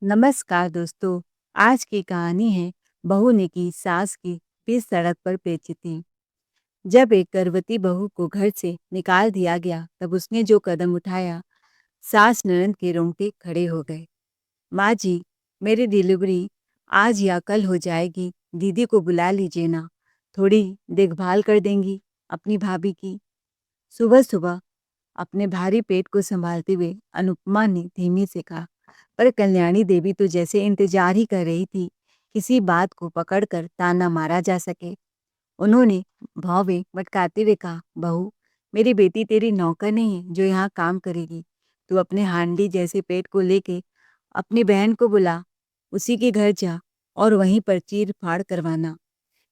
नमस्कार दोस्तों। आज की कहानी है बहू ने की सास की बीच सड़क पर बेइज्जती। जब एक गर्भवती बहू को घर से निकाल दिया गया तब उसने जो कदम उठाया, सास ननद के रोंगटे खड़े हो गए। माँ जी, मेरी डिलीवरी आज या कल हो जाएगी, दीदी को बुला लीजिए ना, थोड़ी देखभाल कर देंगी अपनी भाभी की। सुबह सुबह अपने भारी पेट को संभालते हुए अनुपमा ने धीमे से कहा, पर कल्याणी देवी तो जैसे इंतजार ही कर रही थी किसी बात को पकड़कर ताना मारा जा सके। उन्होंने भौवे भटकाते हुए कहा, बहू, मेरी बेटी तेरी नौकर नहीं है जो यहाँ काम करेगी। तू अपने हांडी जैसे पेट को लेके अपनी बहन को बुला, उसी के घर जा और वहीं पर चीर फाड़ करवाना।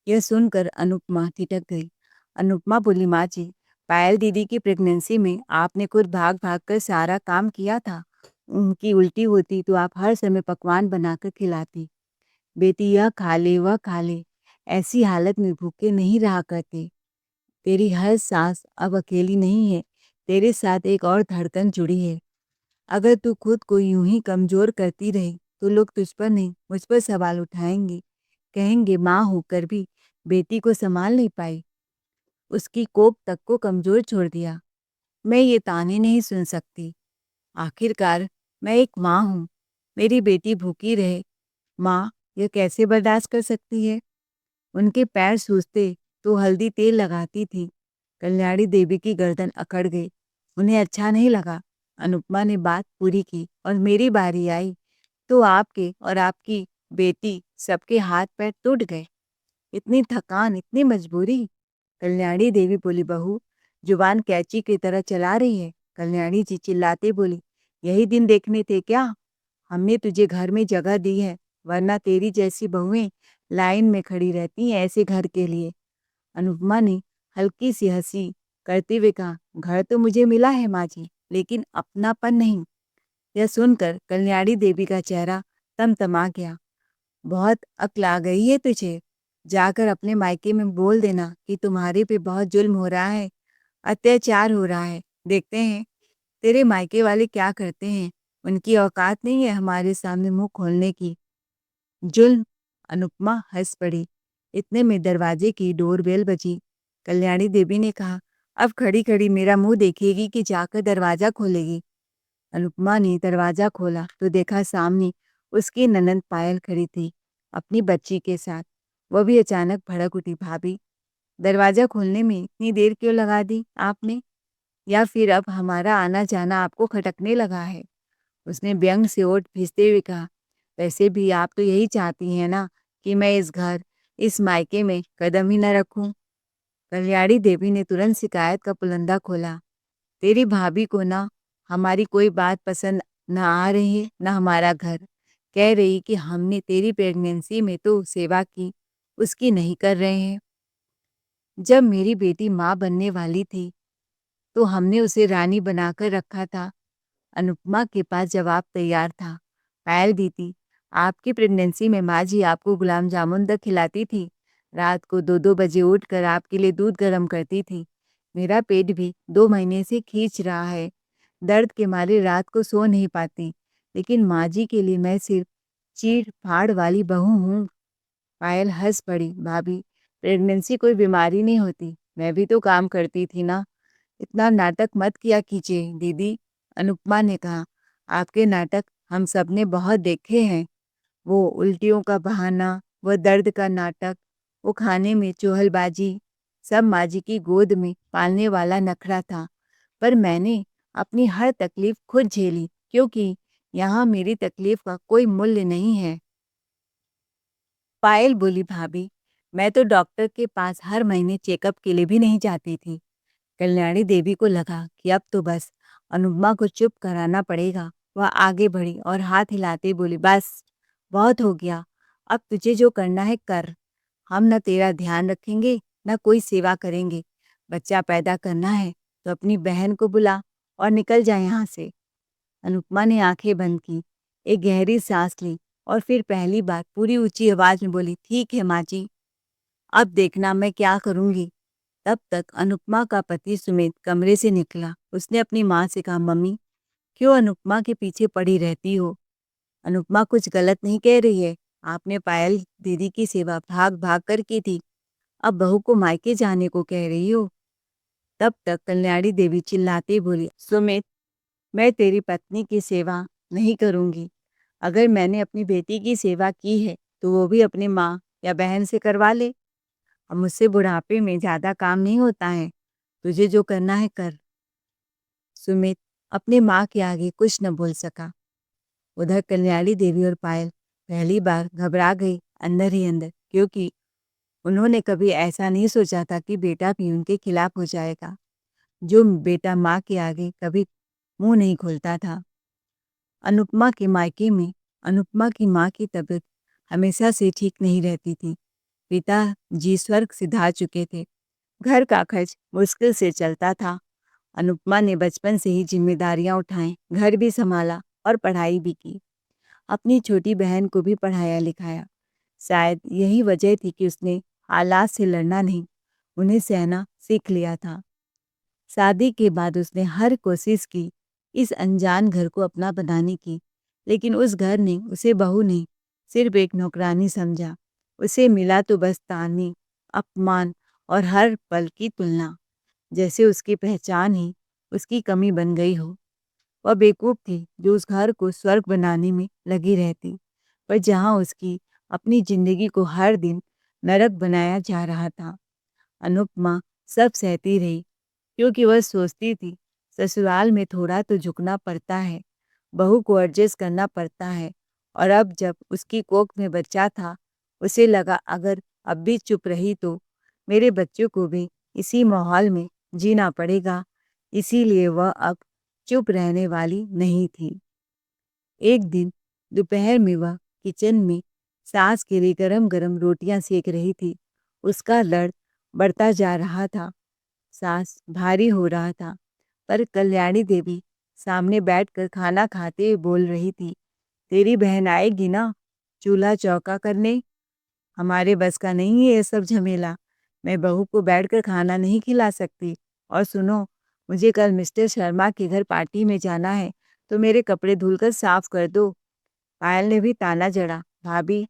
यह सुनकर अनुपमा ठिठक गई। अनुपमा बोली, माँ जी, पायल दीदी की प्रेगनेंसी में आपने खुद भाग भाग कर सारा काम किया था। उनकी उल्टी होती तो आप हर समय पकवान बनाकर खिलाती। बेटी यह खा ले वह खा ले, ऐसी हालत में भूखे नहीं रहा करते। तेरी हर सांस अब अकेली नहीं है, तेरे साथ एक और धड़कन जुड़ी है। अगर तू खुद को यूं ही कमजोर करती रही तो लोग तुझ पर नहीं मुझ पर सवाल उठाएंगे। कहेंगे माँ होकर भी बेटी को संभाल नहीं पाई, उसकी कोख तक को कमजोर छोड़ दिया। मैं ये ताने नहीं सुन सकती। आखिरकार मैं एक माँ हूँ, मेरी बेटी भूखी रहे, माँ यह कैसे बर्दाश्त कर सकती है। उनके पैर सूजते तो हल्दी तेल लगाती थी। कल्याणी देवी की गर्दन अकड़ गई। उन्हें अच्छा नहीं लगा। अनुपमा ने बात पूरी की और मेरी बारी आई तो आपके और आपकी बेटी सबके हाथ पैर टूट गए। इतनी थकान, इतनी मजबूरी। कल्याणी देवी बोली, बहू जुबान कैंची की तरह चला रही है। कल्याणी जी चिल्लाते बोली, यही दिन देखने थे क्या? हमने तुझे घर में जगह दी है, वरना तेरी जैसी बहुएं लाइन में खड़ी रहती हैं ऐसे घर के लिए। अनुपमा ने हल्की सी हंसी करते हुए कहा, घर तो मुझे मिला है माँ जी, लेकिन अपनापन नहीं। यह सुनकर कल्याणी देवी का चेहरा तमतमा गया। बहुत अक्ल आ गई है तुझे। जाकर अपने मायके में बोल देना कि तुम्हारे पे बहुत जुल्म हो रहा है, अत्याचार हो रहा है। देखते हैं तेरे मायके वाले क्या करते हैं। उनकी औकात नहीं है हमारे सामने मुंह खोलने की। जुल्म? अनुपमा हंस पड़ी। इतने में दरवाजे की डोरबेल बजी। कल्याणी देवी ने कहा, अब खड़ी खड़ी मेरा मुंह देखेगी कि जाकर दरवाजा खोलेगी। अनुपमा ने दरवाजा खोला तो देखा सामने उसकी ननंद पायल खड़ी थी अपनी बच्ची के साथ। वह भी अचानक भड़क उठी, भाभी, दरवाजा खोलने में इतनी देर क्यों लगा दी आपने? या फिर अब हमारा आना जाना आपको खटकने लगा है? उसने व्यंग से ओठ भींचते हुए कहा, वैसे भी आप तो यही चाहती हैं ना कि मैं इस घर, इस मायके में कदम ही न रखूं। कल्याणी देवी ने तुरंत शिकायत का पुलंदा खोला, तेरी भाभी को ना हमारी कोई बात पसंद न आ रही है, न हमारा घर। कह रही कि हमने तेरी प्रेगनेंसी में तो सेवा की, उसकी नहीं कर रहे हैं। जब मेरी बेटी माँ बनने वाली थी तो हमने उसे रानी बनाकर रखा था। अनुपमा के पास जवाब तैयार था। पायल दीदी, आपकी प्रेगनेंसी में माँ जी आपको गुलाब जामुन तक खिलाती थी। रात को 2-2 बजे उठकर आपके लिए दूध गर्म करती थी। मेरा पेट भी 2 महीने से खींच रहा है। दर्द के मारे रात को सो नहीं पाती। लेकिन माँ जी के लिए मैं सिर्फ चीर फाड़ वाली बहू हूँ। पायल हंस पड़ी, भाभी, प्रेगनेंसी कोई बीमारी नहीं होती। मैं भी तो काम करती थी ना। इतना नाटक मत किया कीजिए दीदी। अनुपमा ने कहा, आपके नाटक हम सब ने बहुत देखे हैं। वो उल्टियों का बहाना, वो दर्द का नाटक, वो खाने में चुहलबाजी, सब माँ जी की गोद में पालने वाला नखरा था। पर मैंने अपनी हर तकलीफ खुद झेली, क्योंकि यहाँ मेरी तकलीफ का कोई मूल्य नहीं है। पायल बोली, भाभी, मैं तो डॉक्टर के पास हर महीने चेकअप के लिए भी नहीं जाती थी। कल्याणी देवी को लगा कि अब तो बस अनुपमा को चुप कराना पड़ेगा। वह आगे बढ़ी और हाथ हिलाते बोली, बस बहुत हो गया, अब तुझे जो करना है कर। हम न तेरा ध्यान रखेंगे न कोई सेवा करेंगे। बच्चा पैदा करना है तो अपनी बहन को बुला और निकल जा यहाँ से। अनुपमा ने आंखें बंद की, एक गहरी सांस ली और फिर पहली बार पूरी ऊंची आवाज में बोली, ठीक है माँ जी, अब देखना मैं क्या करूंगी। तब तक अनुपमा का पति सुमित कमरे से निकला। उसने अपनी माँ से कहा, मम्मी, क्यों अनुपमा के पीछे पड़ी रहती हो? अनुपमा कुछ गलत नहीं कह रही है। आपने पायल दीदी की सेवा भाग भाग कर की थी, अब बहू को मायके जाने को कह रही हो। तब तक कल्याणी देवी चिल्लाते बोली, सुमित, मैं तेरी पत्नी की सेवा नहीं करूंगी। अगर मैंने अपनी बेटी की सेवा की है तो वो भी अपनी माँ या बहन से करवा ले। अब मुझसे बुढ़ापे में ज्यादा काम नहीं होता है, तुझे जो करना है कर। सुमित अपने माँ के आगे कुछ न बोल सका। उधर कल्याणी देवी और पायल पहली बार घबरा गई अंदर ही अंदर, क्योंकि उन्होंने कभी ऐसा नहीं सोचा था कि बेटा भी उनके खिलाफ हो जाएगा। जो बेटा माँ के आगे कभी मुंह नहीं खोलता था। अनुपमा के मायके में अनुपमा की माँ की तबीयत हमेशा से ठीक नहीं रहती थी। पिताजी स्वर्ग सिधा चुके थे। घर का खर्च मुश्किल से चलता था। अनुपमा ने बचपन से ही जिम्मेदारियां उठाई, घर भी संभाला और पढ़ाई भी की। अपनी छोटी बहन को भी पढ़ाया लिखाया। शायद यही वजह थी कि उसने हालात से लड़ना नहीं, उन्हें सहना सीख लिया था। शादी के बाद उसने हर कोशिश की इस अनजान घर को अपना बनाने की, लेकिन उस घर ने उसे बहू नहीं, सिर्फ एक नौकरानी समझा। उसे मिला तो बस ताने, अपमान और हर पल की तुलना, जैसे उसकी पहचान ही उसकी कमी बन गई हो। वह बेवकूफ थी जो उस घर को स्वर्ग बनाने में लगी रहती, पर जहाँ उसकी अपनी जिंदगी को हर दिन नरक बनाया जा रहा था। अनुपमा सब सहती रही, क्योंकि वह सोचती थी ससुराल में थोड़ा तो झुकना पड़ता है, बहू को एडजस्ट करना पड़ता है। और अब जब उसकी कोख में बच्चा था, उसे लगा अगर अब भी चुप रही तो मेरे बच्चों को भी इसी माहौल में जीना पड़ेगा। इसीलिए वह अब चुप रहने वाली नहीं थी। एक दिन दोपहर में वह किचन में सास के लिए गरम गरम रोटियां सेक रही थी। उसका दर्द बढ़ता जा रहा था, सास भारी हो रहा था, पर कल्याणी देवी सामने बैठकर खाना खाते हुए बोल रही थी, तेरी बहन आएगी ना चूल्हा चौका करने? हमारे बस का नहीं है ये सब झमेला। मैं बहू को बैठकर खाना नहीं खिला सकती। और सुनो, मुझे कल मिस्टर शर्मा के घर पार्टी में जाना है, तो मेरे कपड़े धुलकर साफ कर दो। पायल ने भी ताना जड़ा, भाभी,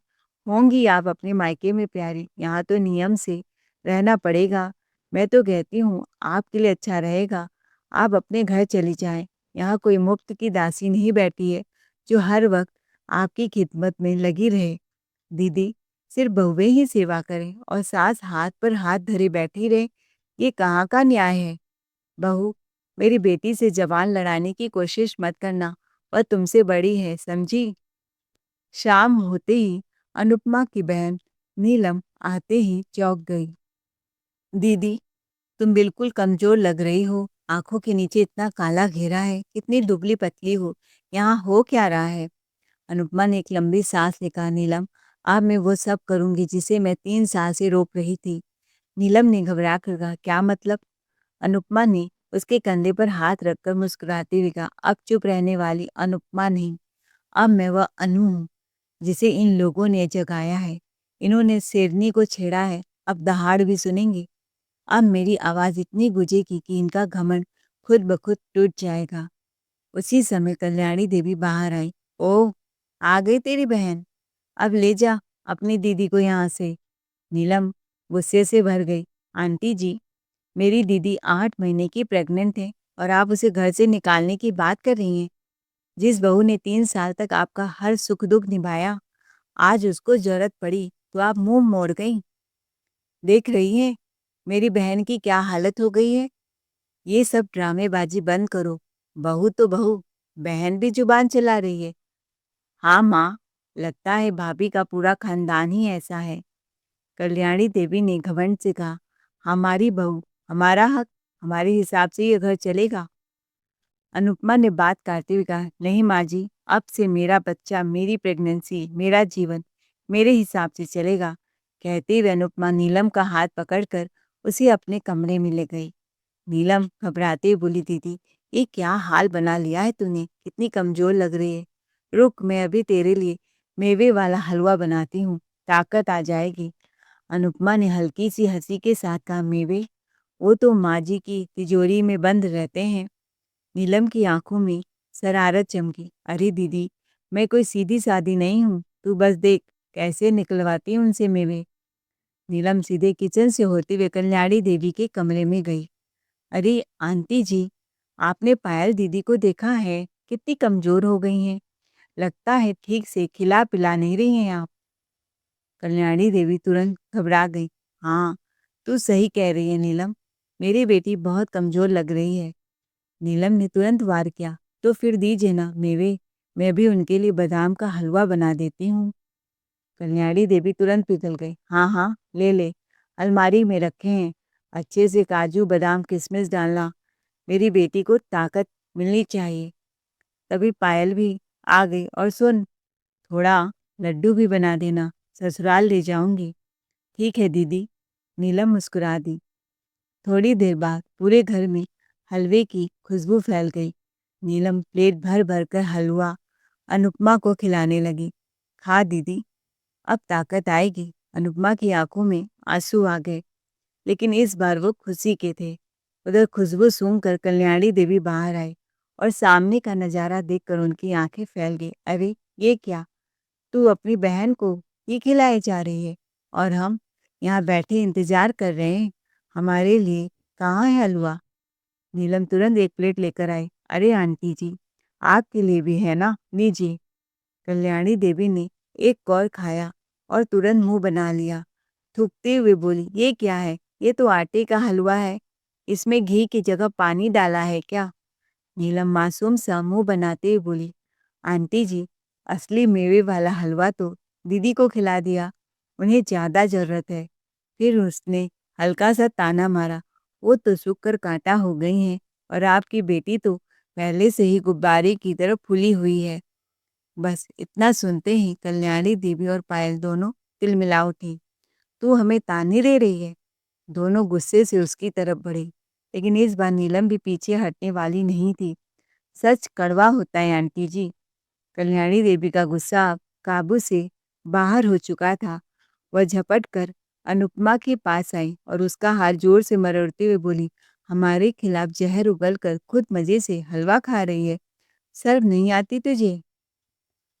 होंगी आप अपने मायके में प्यारी, यहाँ तो नियम से रहना पड़ेगा। मैं तो कहती हूँ आपके लिए अच्छा रहेगा आप अपने घर चली जाएं। यहाँ कोई मुफ्त की दासी नहीं बैठी है जो हर वक्त आपकी खिदमत में लगी रहे। दीदी, सिर्फ बहुएं ही सेवा करें और सास हाथ पर हाथ धरे बैठी रहे, ये कहाँ का न्याय है? बहू, मेरी बेटी से जबान लड़ाने की कोशिश मत करना, वह तुमसे बड़ी है, समझी? शाम होते ही अनुपमा की बहन नीलम आते ही चौंक गई। दीदी, तुम बिल्कुल कमजोर लग रही हो, आंखों के नीचे इतना काला घेरा है, कितनी दुबली पतली हो, यहाँ हो क्या रहा है? अनुपमा ने एक लंबी सांस लेकर, नीलम, अब मैं वो सब करूंगी जिसे मैं 3 साल से रोक रही थी। नीलम ने घबरा कर कहा, क्या मतलब? अनुपमा ने उसके कंधे पर हाथ रखकर मुस्कुराते हुए कहा, अब चुप रहने वाली अनुपमा नहीं, अब मैं वह अनु हूँ जिसे इन लोगों ने जगाया है। इन्होंने शेरनी को छेड़ा है, अब दहाड़ भी सुनेंगे। अब मेरी आवाज इतनी गूंजेगी कि इनका घमंड खुद ब खुद टूट जाएगा। उसी समय कल्याणी देवी बाहर आई। ओह, आ गई तेरी बहन, अब ले जा अपनी दीदी को यहाँ से। नीलम गुस्से से भर गई। आंटी जी, मेरी दीदी 8 महीने की प्रेग्नेंट है और आप उसे घर से निकालने की बात कर रही हैं। जिस बहू ने 3 साल तक आपका हर सुख दुख निभाया, आज उसको जरूरत पड़ी तो आप मुंह मोड़ गई। देख रही हैं मेरी बहन की क्या हालत हो गई है? ये सब ड्रामेबाजी बंद करो। बहू तो बहू, बहन भी जुबान चला रही है। हाँ माँ, लगता है भाभी का पूरा खानदान ही ऐसा है। कल्याणी देवी ने घमंड से कहा, हमारी बहू, हमारा हक, हमारे हिसाब से ये घर चलेगा। अनुपमा ने बात काटते हुए कहा, नहीं माँ जी, अब से मेरा बच्चा, मेरी प्रेगनेंसी, मेरा जीवन मेरे हिसाब से चलेगा। कहते हुए अनुपमा नीलम का हाथ पकड़कर उसे अपने कमरे में ले गई। नीलम घबराते हुए बोली, दीदी, ये क्या हाल बना लिया है तूने, कितनी कमजोर लग रही है। रुक, मैं अभी तेरे लिए मेवे वाला हलवा बनाती हूँ, ताकत आ जाएगी। अनुपमा ने हल्की सी हंसी के साथ कहा, मेवे? वो तो माँ जी की तिजोरी में बंद रहते हैं। नीलम की आंखों में शरारत चमकी। अरे दीदी, मैं कोई सीधी सादी नहीं हूँ, तू बस देख कैसे निकलवाती हूँ उनसे मेवे। नीलम सीधे किचन से होते हुए कल्याणी देवी के कमरे में गई। अरे आंटी जी, आपने पायल दीदी को देखा है? कितनी कमजोर हो गई हैं। लगता है ठीक से खिला पिला नहीं रही हैं आप। कल्याणी देवी तुरंत घबरा गई। हाँ, तू सही कह रही है नीलम, मेरी बेटी बहुत कमजोर लग रही है। नीलम ने तुरंत वार किया, तो फिर दीजिए ना मेवे, मैं भी उनके लिए बादाम का हलवा बना देती हूँ। कल्याणी देवी तुरंत पिघल गई। हाँ हाँ, ले ले, अलमारी में रखे हैं, अच्छे से काजू बादाम किशमिश डालना, मेरी बेटी को ताकत मिलनी चाहिए। तभी पायल भी आ गई। और सुन, थोड़ा लड्डू भी बना देना, ससुराल ले जाऊंगी। ठीक है दीदी, नीलम मुस्कुरा दी। थोड़ी देर बाद पूरे घर में हलवे की खुशबू फैल गई। नीलम प्लेट भर भर कर हलवा अनुपमा को खिलाने लगी। खा दीदी, अब ताकत आएगी। अनुपमा की आंखों में आंसू आ गए, लेकिन इस बार वो खुशी के थे। उधर खुशबू सूंघकर कल्याणी देवी बाहर आई और सामने का नजारा देखकर उनकी आंखें फैल गई। अरे ये क्या, तू अपनी बहन को ये खिलाए जा रही है और हम यहाँ बैठे इंतजार कर रहे हैं हमारे लिए। कहाँ है हलवा? नीलम तुरंत एक प्लेट लेकर आई। अरे आंटी जी, आपके लिए भी है ना, लीजिए। कल्याणी देवी ने एक कौर खाया और तुरंत मुंह बना लिया। थूकते हुए बोली, ये क्या है? ये तो आटे का हलवा है, इसमें घी की जगह पानी डाला है क्या? नीलम मासूम सा मुंह बनाते हुए बोली, आंटी जी, असली मेवे वाला हलवा तो दीदी को खिला दिया, उन्हें ज़्यादा ज़रूरत है। फिर उसने हल्का सा ताना मारा, वो तो सूख कर कांटा हो गई हैं और आपकी बेटी तो पहले से ही गुब्बारे की तरह फूली हुई है। बस इतना सुनते ही कल्याणी देवी और पायल दोनों तिलमिला उठी। तू हमें ताने दे रही है? दोनों गुस्से से उसकी तरफ बढ़े, लेकिन इस बार नीलम भी पीछे हटने वाली नहीं थी। सच कड़वा होता है आंटी जी। कल्याणी देवी का गुस्सा अब काबू से बाहर हो चुका था। वह झपट कर अनुपमा के पास आई और उसका हाथ जोर से मरोड़ते हुए बोली, हमारे खिलाफ जहर उगल कर खुद मजे से हलवा खा रही है, शर्म नहीं आती तुझे?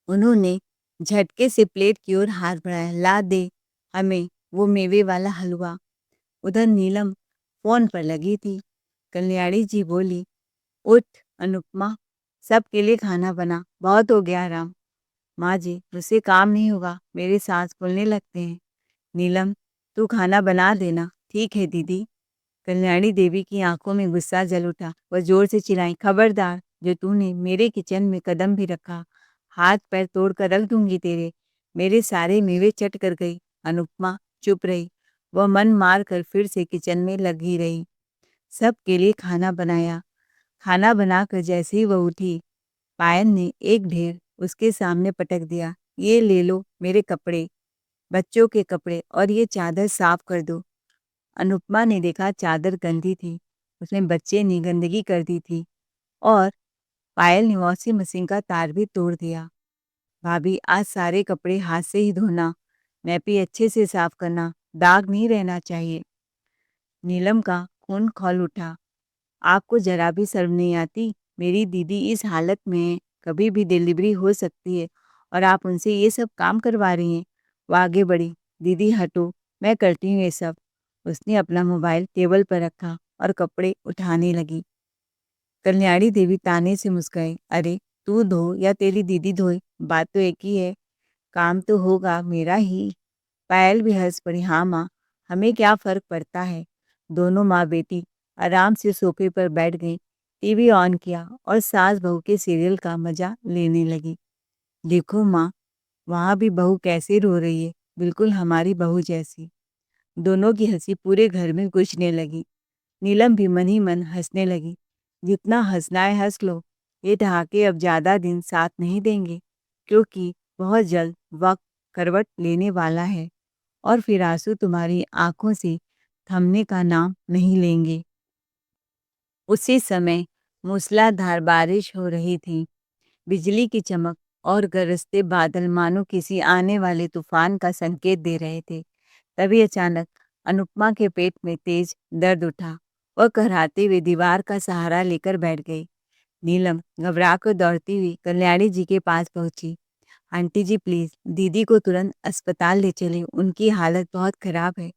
उन्होंने झटके से प्लेट की ओर हाथ बढ़ाया। ला दे हमें वो मेवे वाला हलवा। उधर नीलम फोन पर लगी थी। कल्याणी जी बोली, उठ अनुपमा, सबके लिए खाना बना, बहुत हो गया आराम। माँ जी, मुझसे काम नहीं होगा, मेरे सांस फूलने लगते हैं। नीलम, तू खाना बना देना। ठीक है दीदी। कल्याणी देवी की आंखों में गुस्सा जल उठा। वह जोर से चिल्लाई, खबरदार, जो तूने मेरे किचन में कदम भी रखा, हाथ पैर तोड़ कर रख दूंगी तेरे। मेरे सारे मेवे चट कर गई। अनुपमा चुप रही। वह मन मार कर फिर से किचन में लगी रही। सबके लिए खाना बनाया। खाना बनाकर जैसे ही वह उठी, पायल ने एक ढेर उसके सामने पटक दिया। ये ले लो मेरे कपड़े, बच्चों के कपड़े, और ये चादर साफ कर दो। अनुपमा ने देखा चादर गंदी थी, उसमें बच्चे ने गंदगी कर दी थी और पायल ने वॉशिंग मशीन का तार भी तोड़ दिया। भाभी, आज सारे कपड़े हाथ से ही धोना, नैपी अच्छे से साफ करना, दाग नहीं रहना चाहिए। नीलम का खून खौल उठा। आपको जरा भी शर्म नहीं आती? मेरी दीदी इस हालत में है, कभी भी डिलीवरी हो सकती है और आप उनसे ये सब काम करवा रही हैं। वो आगे बढ़ी। दीदी हटो, मैं करती हूँ ये सब। उसने अपना मोबाइल टेबल पर रखा और कपड़े उठाने लगी। कल्याणी देवी ताने से मुस्काई। अरे तू धो या तेरी दीदी धोए, बात तो एक ही है, काम तो होगा मेरा ही। पायल भी हंस पड़ी। हाँ माँ, हमें क्या फर्क पड़ता है। दोनों माँ बेटी आराम से सोफे पर बैठ गईं, टीवी ऑन किया और सास बहू के सीरियल का मजा लेने लगी। देखो माँ, वहाँ भी बहू कैसे रो रही है, बिल्कुल हमारी बहू जैसी। दोनों की हंसी पूरे घर में गूंजने लगी। नीलम भी मन ही मन हंसने लगी। जितना हंसना है हंस लो, ये ठहाके अब ज्यादा दिन साथ नहीं देंगे, क्योंकि बहुत जल्द वक्त करवट लेने वाला है और फिर आंसू तुम्हारी आंखों से थमने का नाम नहीं लेंगे। उसी समय मूसलाधार बारिश हो रही थी। बिजली की चमक और गरजते बादल मानो किसी आने वाले तूफान का संकेत दे रहे थे। तभी अचानक अनुपमा के पेट में तेज दर्द उठा। वह कराहते हुए दीवार का सहारा लेकर बैठ गई। नीलम घबराकर दौड़ती हुई कल्याणी जी के पास पहुंची। आंटी जी प्लीज दीदी को तुरंत अस्पताल ले चले, उनकी हालत बहुत खराब है।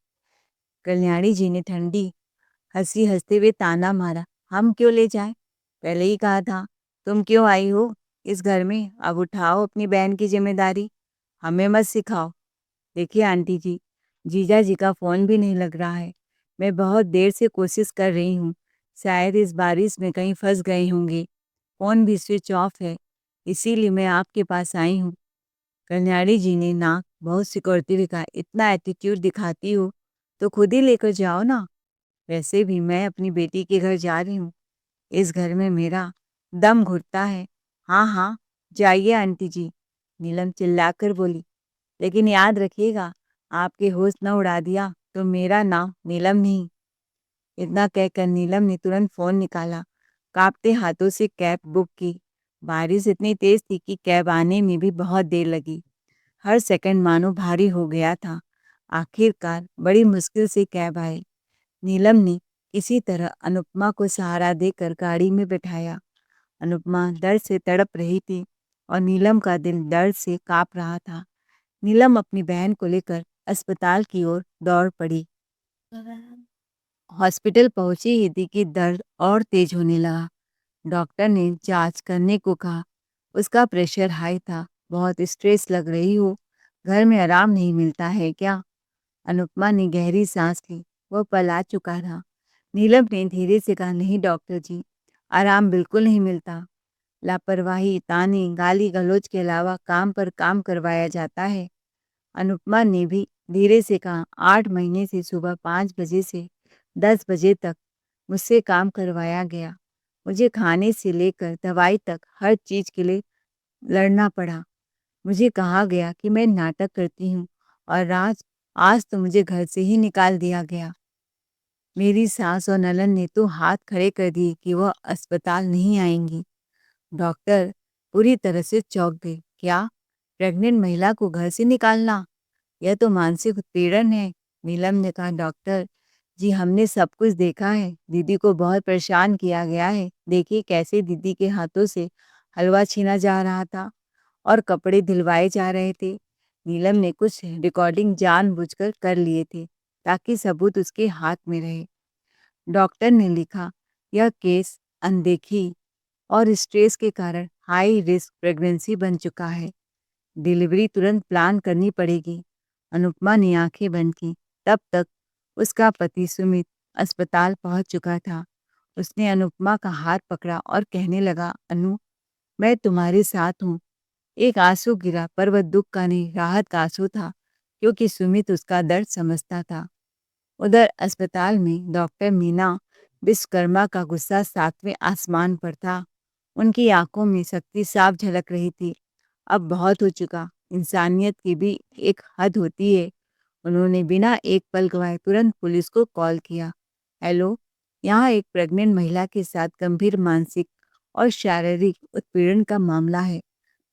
कल्याणी जी ने ठंडी हंसी हंसते हुए ताना मारा। हम क्यों ले जाएं? पहले ही कहा था। तुम क्यों आई हो इस घर में? अब उठाओ अपनी बहन की जिम्मेदारी, हमें मत सिखाओ। देखिए आंटी जी, जीजा जी का फोन भी नहीं लग रहा है। मैं बहुत देर से कोशिश कर रही हूँ, शायद इस बारिश में कहीं फंस गए होंगे। फोन भी स्विच ऑफ है, इसीलिए मैं आपके पास आई हूँ। कल्याणी जी ने नाक बहुत सिकोड़ते हुए कहा, इतना एटीट्यूड दिखाती हो तो खुद ही लेकर जाओ ना। वैसे भी मैं अपनी बेटी के घर जा रही हूँ, इस घर में मेरा दम घुटता है। हाँ हाँ, जाइए आंटी जी, नीलम चिल्लाकर बोली। लेकिन याद रखिएगा, आपके होश न उड़ा दिया तो मेरा नाम नीलम नहीं। इतना कहकर नीलम ने तुरंत फोन निकाला, कांपते हाथों से कैब बुक की। बारिश इतनी तेज थी कि कैब आने में भी बहुत देर लगी। हर सेकंड मानो भारी हो गया था। आखिरकार बड़ी मुश्किल से कैब आई। नीलम ने किसी तरह अनुपमा को सहारा देकर गाड़ी में बैठाया। अनुपमा दर्द से तड़प रही थी और नीलम का दिल दर्द से कांप रहा था। नीलम अपनी बहन को लेकर अस्पताल की ओर दौड़ पड़ी। हॉस्पिटल पहुंची ही थी कि दर्द और तेज होने लगा। डॉक्टर ने जांच करने को कहा। उसका प्रेशर हाई था। बहुत स्ट्रेस लग रही हो, घर में आराम नहीं मिलता है क्या? अनुपमा ने गहरी सांस ली। वो पल आ चुका था। नीलम ने धीरे से कहा, नहीं डॉक्टर जी, आराम बिल्कुल नहीं मिलता। लापरवाही, ताने, गाली गलौज के अलावा काम पर काम करवाया जाता है। अनुपमा ने भी धीरे से कहा, 8 महीने से सुबह 5 बजे से 10 बजे तक मुझसे काम करवाया गया। मुझे खाने से लेकर दवाई तक हर चीज के लिए लड़ना पड़ा। मुझे कहा गया कि मैं नाटक करती हूँ और आज आज तो मुझे घर से ही निकाल दिया गया। मेरी सास और नलन ने तो हाथ खड़े कर दिए कि वह अस्पताल नहीं आएंगी। डॉक्टर पूरी तरह से चौंक गए। क्या? प्रेग्नेंट महिला को घर से निकालना? यह तो मानसिक उत्पीड़न है। नीलम ने कहा, डॉक्टर जी हमने सब कुछ देखा है। दीदी को बहुत परेशान किया गया है। देखिए कैसे दीदी के हाथों से हलवा छीना जा रहा था और कपड़े दिलवाए जा रहे थे। नीलम ने कुछ रिकॉर्डिंग जानबूझकर कर लिए थे ताकि सबूत उसके हाथ में रहे। डॉक्टर ने लिखा, यह केस अनदेखी और स्ट्रेस के कारण हाई रिस्क प्रेगनेंसी बन चुका है। डिलीवरी तुरंत प्लान करनी पड़ेगी। अनुपमा ने आंखें बंद की। तब तक उसका पति सुमित अस्पताल पहुंच चुका था। उसने अनुपमा का हाथ पकड़ा और कहने लगा, अनु, मैं तुम्हारे साथ हूँ। एक आंसू गिरा पर वह दुख का नहीं, राहत का आंसू था, क्योंकि सुमित उसका दर्द समझता था। उधर अस्पताल में डॉक्टर मीना विश्वकर्मा का गुस्सा 7वें आसमान पर था। उनकी आंखों में शक्ति साफ झलक रही थी। अब बहुत हो चुका, इंसानियत की भी एक हद होती है। उन्होंने बिना एक पल गवाए तुरंत पुलिस को कॉल किया। हेलो, यहाँ एक प्रेग्नेंट महिला के साथ गंभीर मानसिक और शारीरिक उत्पीड़न का मामला है,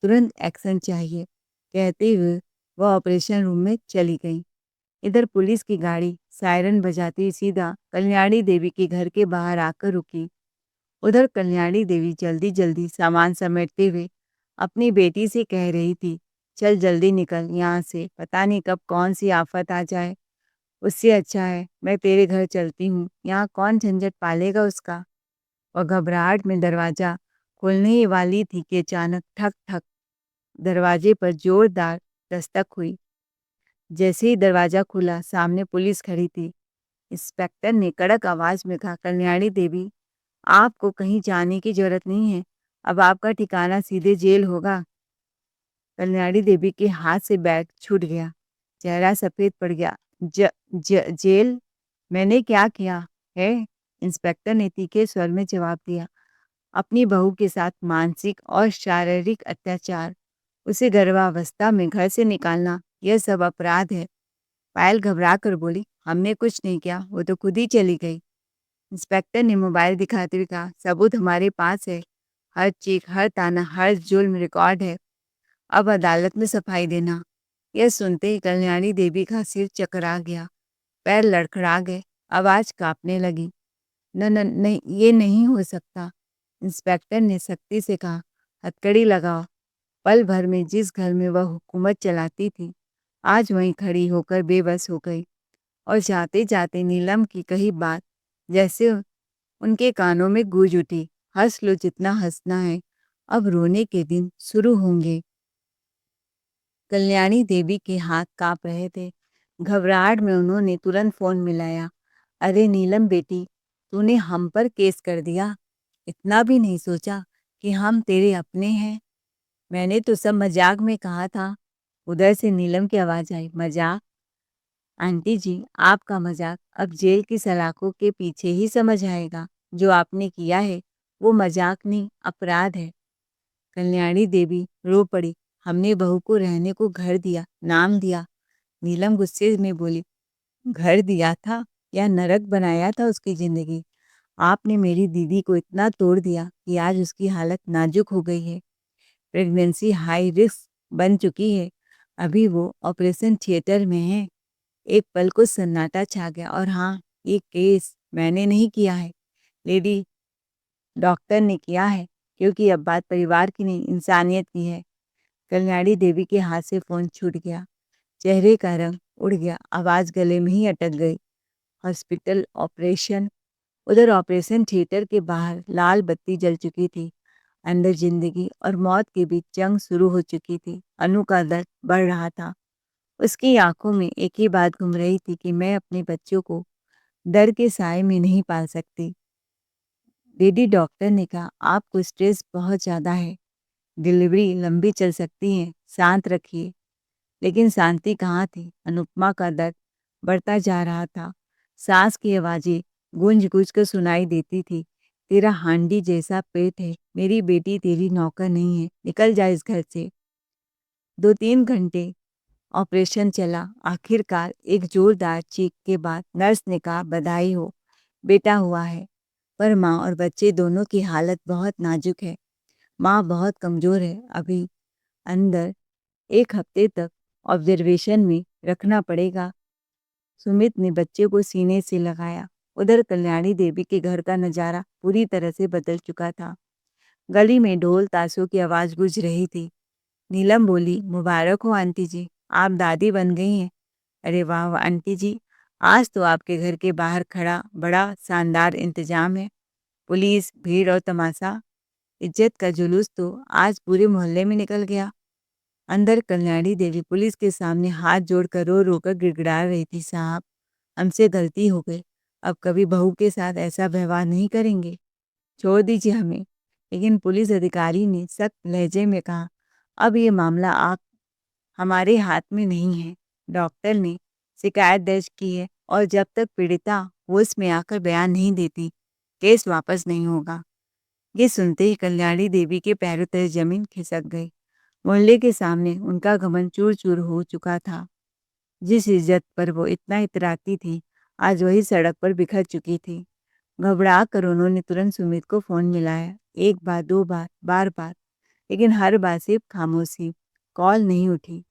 तुरंत एक्शन चाहिए। कहते हुए वह ऑपरेशन रूम में चली गई। इधर पुलिस की गाड़ी सायरन बजाती सीधा कल्याणी देवी के घर के बाहर आकर रुकी। उधर कल्याणी देवी जल्दी जल्दी सामान समेटते हुए अपनी बेटी से कह रही थी, चल जल्दी निकल यहाँ से, पता नहीं कब कौन सी आफत आ जाए। उससे अच्छा है मैं तेरे घर चलती हूँ, यहाँ कौन झंझट पालेगा उसका। और घबराहट में दरवाजा खोलने ही वाली थी कि अचानक ठक ठक दरवाजे पर जोरदार दस्तक हुई। जैसे ही दरवाजा खुला, सामने पुलिस खड़ी थी। इंस्पेक्टर ने कड़क आवाज में कहा, कल्याणी देवी, आपको कहीं जाने की जरूरत नहीं है। अब आपका ठिकाना सीधे जेल होगा। कल्याणी देवी के हाथ से बैग छूट गया। चेहरा सफेद पड़ गया। जेल? मैंने क्या किया है? इंस्पेक्टर ने तीखे स्वर में जवाब दिया, अपनी बहू के साथ मानसिक और शारीरिक अत्याचार, उसे गर्भावस्था में घर से निकालना, यह सब अपराध है। पायल घबरा कर बोली, हमने कुछ नहीं किया, वो तो खुद ही चली गई। इंस्पेक्टर ने मोबाइल दिखाते हुए कहा, सबूत हमारे पास है, हर चीख, हर ताना, हर जुल्म रिकॉर्ड है। अब अदालत में सफाई देना। यह सुनते ही कल्याणी देवी का सिर चकरा गया, पैर लड़खड़ा गए, आवाज कांपने लगी। न न नहीं, ये नहीं हो सकता। इंस्पेक्टर ने सख्ती से कहा, हथकड़ी लगाओ। पल भर में जिस घर में वह हुकूमत चलाती थी, आज वहीं खड़ी होकर बेबस हो गई और जाते-जाते नीलम की कही बात जैसे उनके कानों में गूंज उठी। हँस लो जितना हँसना है, अब रोने के दिन शुरू होंगे। कल्याणी देवी के हाथ काँप रहे थे। घबराहट में उन्होंने तुरंत फ़ोन मिलाया। अरे नीलम बेटी, तूने हम पर केस कर दिया। इतना भी नहीं सोचा कि हम तेरे अपने हैं। मैंने तो सब मजाक में कहा था। उधर से नीलम की आवाज़ आई। मजाक? आंटी जी, आपका मजाक अब जेल की सलाखों के पीछे ही समझ आएगा। जो आपने किया है वो मजाक नहीं, अपराध है। कल्याणी देवी रो पड़ी। हमने बहू को रहने को घर दिया, नाम दिया। नीलम गुस्से में बोली, घर दिया था या नरक बनाया था उसकी जिंदगी? आपने मेरी दीदी को इतना तोड़ दिया कि आज उसकी हालत नाजुक हो गई है। प्रेगनेंसी हाई रिस्क बन चुकी है। अभी वो ऑपरेशन थिएटर में है। एक पल को सन्नाटा छा गया। और हाँ, ये केस मैंने नहीं किया है, लेडी डॉक्टर ने किया है, क्योंकि अब बात परिवार की नहीं, इंसानियत की है। कल्याणी देवी के हाथ से फ़ोन छूट गया। चेहरे का रंग उड़ गया, आवाज़ गले में ही अटक गई। Hospital operation. उधर ऑपरेशन थिएटर के बाहर लाल बत्ती जल चुकी थी। अंदर जिंदगी और मौत के बीच जंग शुरू हो चुकी थी। अनु का दर्द बढ़ रहा था। उसकी आंखों में एक ही बात घूम रही थी कि मैं अपने बच्चों को डर के साए में नहीं पाल सकती। लेडी डॉक्टर ने कहा, आपको स्ट्रेस बहुत ज़्यादा है, डिलीवरी लंबी चल सकती है, शांत रखिए। लेकिन शांति कहाँ थी। अनुपमा का दर्द बढ़ता जा रहा था। सास की आवाज़ें गूंज-गूंज कर सुनाई देती थी। तेरा हांडी जैसा पेट है, मेरी बेटी तेरी नौकर नहीं है, निकल जा इस घर से। 2-3 घंटे ऑपरेशन चला। आखिरकार एक जोरदार चीख के बाद नर्स ने कहा, बधाई हो, बेटा हुआ है। पर माँ और बच्चे दोनों की हालत बहुत नाजुक है। माँ बहुत कमज़ोर है, अभी अंदर 1 हफ्ते तक ऑब्जर्वेशन में रखना पड़ेगा। सुमित ने बच्चे को सीने से लगाया। उधर कल्याणी देवी के घर का नज़ारा पूरी तरह से बदल चुका था। गली में ढोल ताशों की आवाज़ गूंज रही थी। नीलम बोली, मुबारक हो आंटी जी, आप दादी बन गई हैं। अरे वाह वाह आंटी जी, आज तो आपके घर के बाहर खड़ा बड़ा शानदार इंतजाम है। पुलिस, भीड़ और तमाशा। इज्जत का जुलूस तो आज पूरे मोहल्ले में निकल गया। अंदर कल्याणी देवी पुलिस के सामने हाथ जोड़कर रो रो कर गिड़गिड़ा रही थी। साहब, हमसे गलती हो गई, अब कभी बहू के साथ ऐसा व्यवहार नहीं करेंगे, छोड़ दीजिए हमें। लेकिन पुलिस अधिकारी ने सख्त लहजे में कहा, अब ये मामला आप हमारे हाथ में नहीं है। डॉक्टर ने शिकायत दर्ज की है और जब तक पीड़िता होश में आकर बयान नहीं देती, केस वापस नहीं होगा। ये सुनते ही कल्याणी देवी के पैरों तले जमीन खिसक गई। मोहल्ले के सामने उनका घमंड चूर-चूर हो चुका था। जिस इज्जत पर वो इतना इतराती थी, आज वही सड़क पर बिखर चुकी थी। घबरा कर उन्होंने तुरंत सुमित को फ़ोन मिलाया। 1 बार, 2 बार, बार-बार, लेकिन हर बार सिर्फ खामोशी, कॉल नहीं उठी।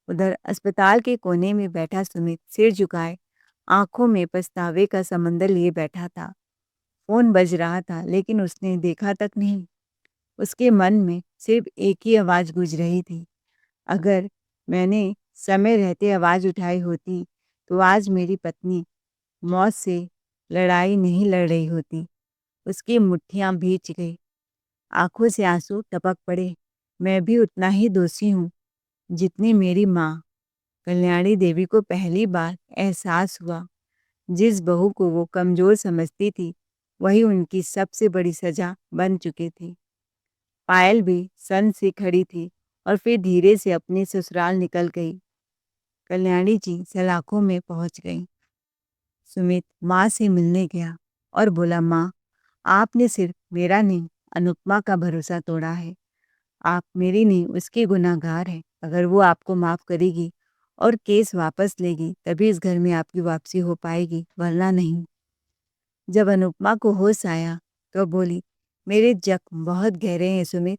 उधर अस्पताल के कोने में बैठा सुमित सिर झुकाए, आंखों में पछतावे का समंदर लिए बैठा था। फ़ोन बज रहा था, लेकिन उसने देखा तक नहीं। उसके मन में सिर्फ एक ही आवाज़ गूंज रही थी, अगर मैंने समय रहते आवाज़ उठाई होती, तो आज मेरी पत्नी मौत से लड़ाई नहीं लड़ रही होती। उसकी मुट्ठियाँ भींच गई, आँखों से आंसू टपक पड़े। मैं भी उतना ही दोषी हूँ, जितनी मेरी माँ। कल्याणी देवी को पहली बार एहसास हुआ, जिस बहू को वो कमज़ोर समझती थी, वही उनकी सबसे बड़ी सज़ा बन चुकी थी। पायल भी सन से खड़ी थी और फिर धीरे से अपने ससुराल निकल गई। कल्याणी जी सलाखों में पहुंच गई। सुमित माँ से मिलने गया और बोला, माँ, आपने सिर्फ मेरा नहीं, अनुपमा का भरोसा तोड़ा है। आप मेरी नहीं, उसकी गुनहगार हैं। अगर वो आपको माफ़ करेगी और केस वापस लेगी, तभी इस घर में आपकी वापसी हो पाएगी, वरना नहीं। जब अनुपमा को होश आया तो बोली, मेरे जख्म बहुत गहरे हैं सुमित।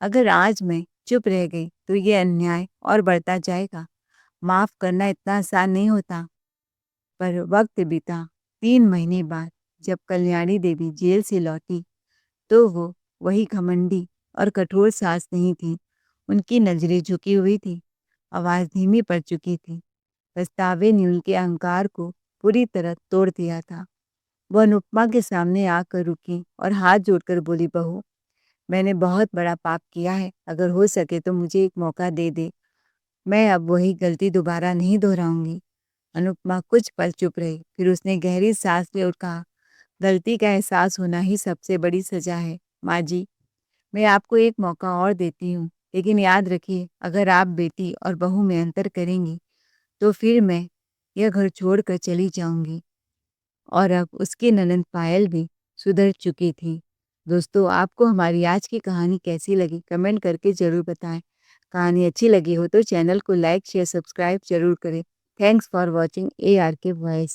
अगर आज मैं चुप रह गई तो ये अन्याय और बढ़ता जाएगा। माफ़ करना इतना आसान नहीं होता। पर वक्त बीता। 3 महीने बाद जब कल्याणी देवी जेल से लौटी, तो वो वही घमंडी और कठोर सास नहीं थी। उनकी नजरें झुकी हुई थी, आवाज धीमी पड़ चुकी थी। पछतावे ने उनके अहंकार को पूरी तरह तोड़ दिया था। वो अनुपमा के सामने आकर रुकी और हाथ जोड़कर बोली, बहू, मैंने बहुत बड़ा पाप किया है, अगर हो सके तो मुझे एक मौका दे दे। मैं अब वही गलती दोबारा नहीं दोहराऊंगी। अनुपमा कुछ पल चुप रही, फिर उसने गहरी सांस ली और कहा, गलती का एहसास होना ही सबसे बड़ी सजा है। माँ जी, मैं आपको एक मौका और देती हूँ, लेकिन याद रखिए, अगर आप बेटी और बहू में अंतर करेंगी तो फिर मैं यह घर छोड़कर चली जाऊंगी। और अब उसकी ननंद पायल भी सुधर चुकी थी। दोस्तों, आपको हमारी आज की कहानी कैसी लगी कमेंट करके ज़रूर बताएं। कहानी अच्छी लगी हो तो चैनल को लाइक शेयर सब्सक्राइब जरूर करें। Thanks for watching ARK voice.